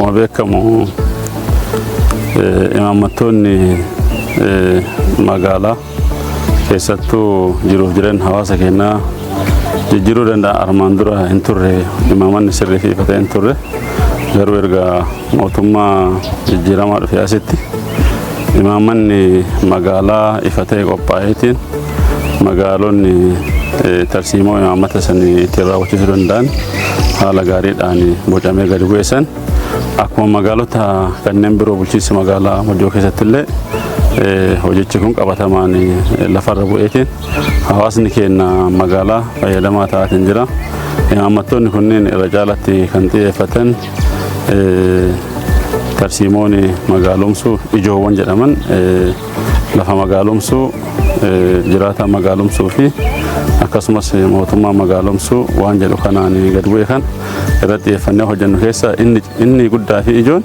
akkuma beekamu imaammatoonni magaalaa keessattuu jiruuf jireenya hawaasa keenyaa jijjiiruu danda'a. Armaan dura hin turre imaamanni sirrii fi ifa ta'e hin turre, garuu erga mootummaa jijjiiramaa dhufe asitti imaamanni magaalaa ifa ta'e qophaa'eetiin magaalonni tarsiimoo imaamata sanii ittiin raawwachiisuu danda'an haala gaariidhaan bocamee gadi bu'eessan. Akkuma magaalota kanneen biroo bulchiinsa magaalaa Moddoo keessatti illee hojichi kun qabatamaan lafarra bu'eetiin hawaasni keenya magaalaa fayyadamaa ta'aatiin jira. Imaammattoonni kunneen irra caalatti kan xiyyeeffatan tarsiimoon magaalomsuu ijoowwan jedhaman lafa magaalomsuu jiraata magaalomsuu fi akkasumas mootummaa magaalomsuu waan jedhu kanaan gad bu'e kan irratti xiyyeeffannee hojjennu keessa inni guddaa fi ijoon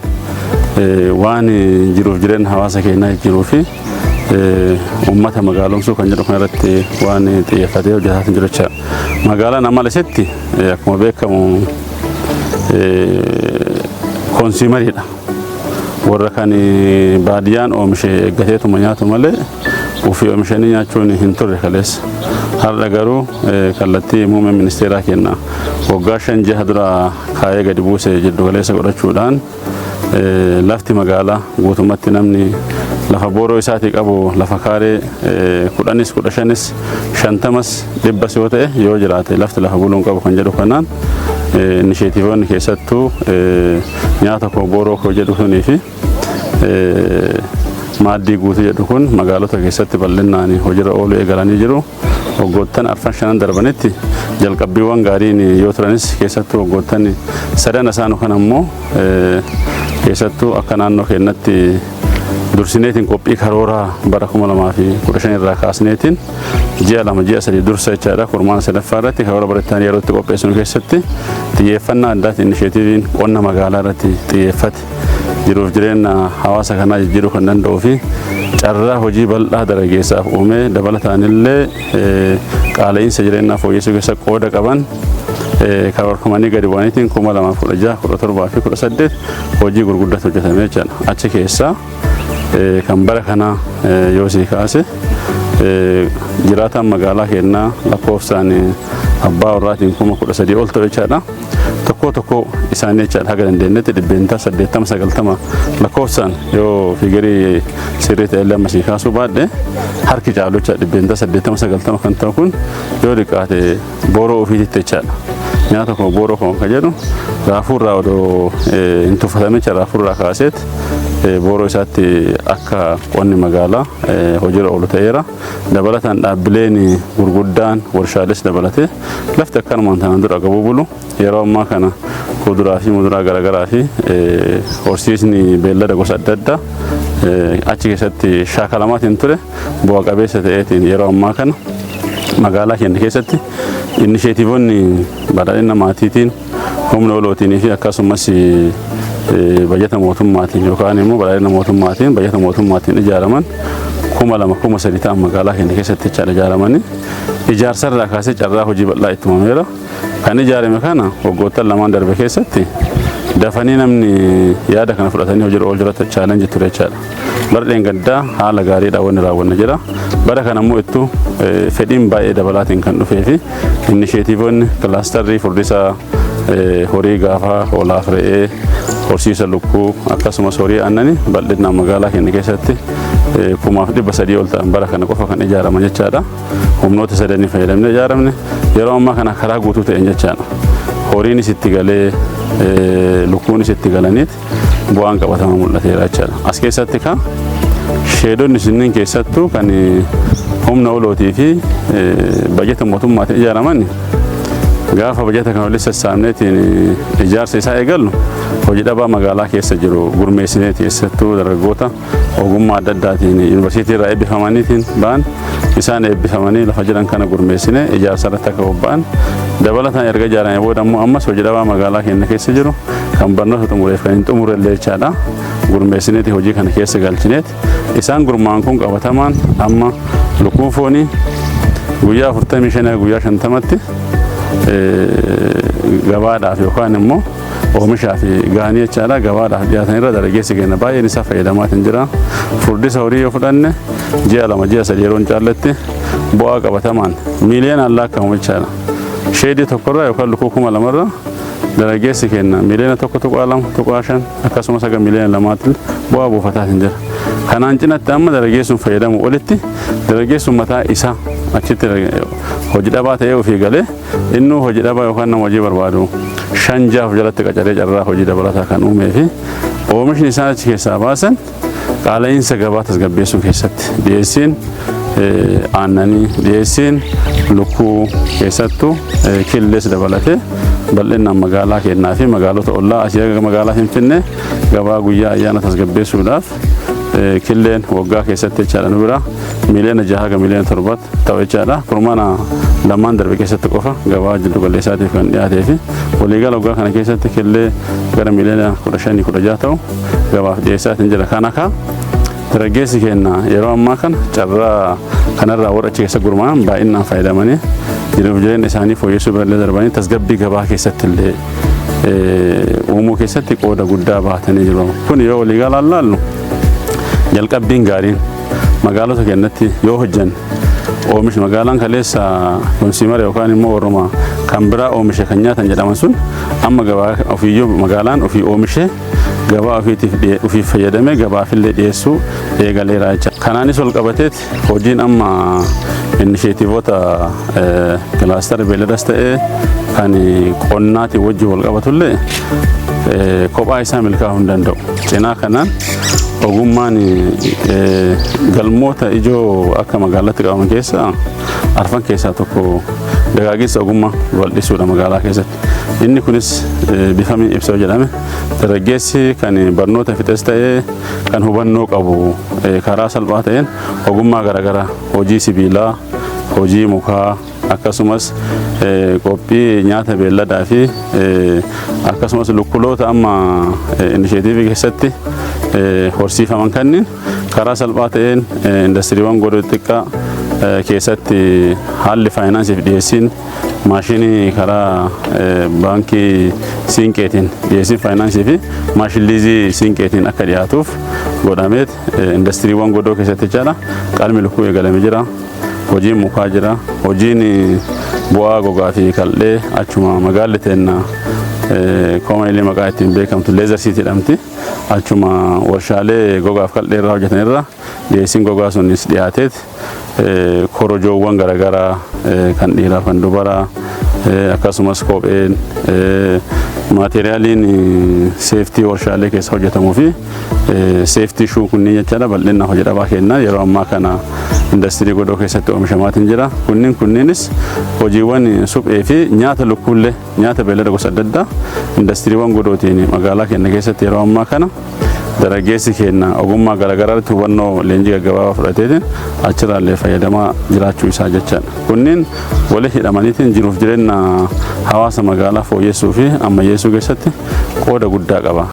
waan jiruuf jireenya hawaasa keenyaa jijjiiruu fi uummata magaalomsuu kan jedhu kan irratti waan xiyyeeffatee hojjetaa jiru jecha. Magaalaan amma lasitti akkuma beekamu konsuumeriidha. Warra kan baadiyyaan oomishe eeggateetuma nyaatu malee ofii oomishanii nyaachuun hin turre kaleessa. Har'a garuu kallattii muummee ministeeraa keenya waggaa 5 ji'a dura kaayee gadi buuse jiddu galeessa godhachuudhaan lafti magaalaa guutummaatti namni lafa booroo isaatii qabu lafa kaaree 10 15 50 100 yoo ta'e yoo jiraate lafti lafa buluun qabu kan jedhu kanaan inisheetiivoonni keessattuu nyaata koo booroo koo jedhu kunii fi maaddii guutuu jedhu kun magaalota keessatti bal'inaan hojiirra ooluu eegalanii jiru. Waggoottan 4-5 darbanitti jalqabbiiwwan gaariin yoo turanis keessattuu waggoottan 3 isaanii kan ammoo keessattuu akka naannoo keenyatti dursineetiin qophii karooraa bara 2015 irraa kaasneetiin ji'a 2 ji'a 3 dursa jechaadha. Kurmaana sadaffaa irratti karoora baratanii yeroo itti qopheessinu keessatti xiyyeeffannaa addaatiin inisheetiiviin qonna magaalaa irratti xiyyeeffate jiruuf jireenya hawaasa kanaa jijjiiruu kan danda'uu fi carraa hojii bal'aa dargaggeessaaf uumee dabalataan illee qaala'insa jireenyaa fooyyessuu keessa qooda qaban karoorfamanii gadi bu'aniitiin 2016, 17 fi 18 hojii gurguddaatu hojjetamee jira. Achi keessaa kan bara kana yoo sii kaase jiraataan magaalaa keenyaa lakkoofsaan abbaa warraatiin 13,000 ol ta'e jechaadha. Tokko isaanii jechaadha haga dandeenyetti 80-90 lakkoofsaan yoo fiigirii sirrii ta'e illee amma sii kaasuu baadhe harki caalu jechaadha 80-90 kan ta'u kun yoo dhiqaate booroo ofiitti jechaadha. Nyaata koo booroo koo kan jedhu raafuurraa odoo hin tuffatame jecha raafuurraa kaaseet booroo isaatti akka qonni magaalaa hojiirra oolu ta'eera. Dabalataan dhaabbileen gurguddaan warshaales dabalatee lafti akkanumaan tanaan dura gabuu bulu yeroo ammaa kana kuduraa fi muduraa garaagaraa fi horsiisni beellada gosa adda addaa achi keessatti shaakalamatiin ture bu'a qabeessa ta'eetiin yeroo ammaa kana magaalaa keenya keessatti inisheetiivoonni badhaadhina maatiitiin humna olootiin fi akkasumas bajata mootummaatiin yookaan immoo badhaadhina mootummaatiin bajata mootummaatiin ijaaraman 2,000 ta'an magaalaa keenya keessatti ijaaramanii ijaarsarraa kaasee carraa hojii bal'aa itti uumameera. Kan ijaarame kana waggoottan 2 darbe keessatti dafanii namni yaada kana fudhatanii hojiirra oolchuu chaalenjii ture jechaadha. Bara gaddaa haala gaariidhaan wanni raawwanna jira. Bara kana immoo ittuu fedhiin baay'ee dabalaatiin kan dhufee fi inisheetiivoonni kilaastarii furdisa horii gaafaa hoolaaf re'ee horsiisa lukkuu akkasumas horii aannanii bal'inaan magaalaa keenya keessatti 1,300 ol ta'an bara kana qofa kan ijaaraman jechaadha. Humnoota sadanii fayyadamnee ijaaramne yeroo ammaa kana karaa guutuu ta'een jechaadha. Horiinis itti galee lukkuunis itti galaniit bu'aan qabatamaa mul'ateera jechaadha. As keessatti kan sheedonni sunniin keessattuu kan humna olootii fi bajata mootummaatiin ijaaraman gaafa bajata kan walitti sassaabneetiin ijaarsa isaa eegallu hojii dhabaa magaalaa keessa jiru gurmeessinee keessattuu dargaggoota ogummaa adda addaatiin yuunivarsiitii irraa eebbifamaniitiin ba'an isaan eebbifamanii lafa jiran kana gurmeessinee ijaarsa irratti akka bobba'an dabalataan erga ijaaramee booda immoo ammas hojii dhabaa magaalaa keenya keessa jiru kan barnoota xumureef kan hin xumurellee jechaadha. Gurmeessineeti hojii kana keessa galchineeti isaan gurmaa'an kun qabatamaan amma lukkuun foonii guyyaa 45 guyyaa 50tti gabaadhaaf yookaan immoo oomishaa fi gaanii jechaadha gabaadhaaf dhiyaatan irra dargaggeessi keenya baay'een isaa fayyadamaa kan jira. Furdisa horii yoo fudhanne ji'a 2 ji'a 3 yeroon caalatti bu'aa qabatamaan miiliyoonaan lakkaa'amu jechaadha. Sheedii tokkorraa yookaan lukkuu 2,000 irraa dargaggeessi keenya miiliyoona 1.2 1.5 akkasumas aga miiliyoona 2 bu'aa buufataa kan jira. Kanaan cinatti amma dargaggeessuun fayyadamu olitti dargaggeessuun mataa isaa achitti hojii dhabaa ta'ee ofii galee innuu hojii dhabaa yookaan nama hojii barbaadu 5 jalatti qacaree carraa hojii dabalataa kan uumee fi oomishni isaan achi keessaa baasan qaala'insa gabaa tasgabbeessuu keessatti dhiyeessiin aannanii dhiyeessiin lukkuu keessattuu killees dabalatee bal'inaan magaalaa keenyaa fi magaalota ollaa asii aga magaalaa Finfinnee gabaa guyyaa ayyaana tasgabbeessuudhaaf killeen waggaa keessatti jechaadha nu bira miiliyoona 6 ga miiliyoona 7 ta'u jechaadha. Kurmaana lamaan darbe keessatti qofa gabaa jiddu galeessaatiif kan dhiyaatee fi waliigala waggaa kana keessatti killee gara miiliyoona 15 16 ta'u gabaaf dhiyeessaatiin jira. Kana akka dargaggeessi keenya yeroo ammaa kana carraa kanarraa warra achi keessa gurmaa'an baay'inaan fayyadamanii jiruuf jireenya isaanii fooyyessuu birallee darbanii tasgabbii gabaa keessatti illee uumuu keessatti qooda guddaa baatanii jiru. Kun yoo waliigala ilaallu jalqabbiin gaariin magaalota keenyatti yoo hojjan oomishi magaalaan kaleessa konsiimara yookaan immoo warruma kan biraa oomishe kan nyaatan jedhaman sun amma gabaa ofiiyyuu magaalaan ofii oomishee gabaa ofiif fayyadamee gabaafillee dhiyeessuu eegaleera jechuudha. Kanaanis wal qabateet hojiin amma inisheetiivota kilaastara beeladas ta'ee kan qonnaatiin wajjin wal qabatullee kophaa isaa milkaa'uu hin danda'u. Cinaa kanaan ogummaan galmoota ijoo akka magaalaatti qabaman keessaa arfan keessaa tokko dagaagessa ogummaa bal'isuudha magaalaa keessatti. Inni kunis bifamiin ibsa jedhame dargaggeessi kan barnoota fixes ta'ee kan hubannoo qabu karaa salphaa ta'een ogummaa garaagaraa hojii sibiilaa, hojii mukaa akkasumas qophii nyaata beelladaa fi akkasumas lukkuloota amma inisheetiivii keessatti horsiifaman kanneen karaa salphaa ta'een indastiriiwwan godoo xiqqaa keessatti haalli faayinaansiif dhiyeessiin maashinii karaa baankii siinqeetiin dhiyeessiin faayinaansii fi maashin liizii siinqeetiin akka dhiyaatuuf godhameet indastiriiwwan godoo keessatti jechaadha qalmi lukkuu eegalamee jira. Hojiin mukaa jira. Hojiin bu'aa gogaa fi kal'ee achuma magaalli teenna kooma illee maqaa ittiin beekamtu leezar siitii jedhamti. Achuma warshaalee gogaaf kal'ee irraa hojjetan irra dhiyeessiin gogaa sunis dhiyaateet korojoowwan garaagaraa kan dhiiraaf kan dubaraa akkasumas kopheen maateriyaaliin seeftii warshaalee keessa hojjetamuu fi seeftii shuu kunniin jechaadha bal'inaan hojii dhabaa kennaa yeroo ammaa kana industirii godoo keessatti oomishamaatiin jira. Kunniinis hojiiwwan suphee fi nyaata lukkuullee nyaata beellada gosa adda addaa industiriiwwan godootiin magaalaa keenya keessatti yeroo ammaa kana dargaggeessi keenya ogummaa garaagaraatti hubannoo leenjii gaggabaabaa fudhateetiin achirraallee fayyadamaa jiraachuu isaa jechaadha. Kunniin walii hidhamaniitiin jiruuf jireenya hawaasa magaalaa fooyyessuu fi ammayyeessuu keessatti qooda guddaa qaba.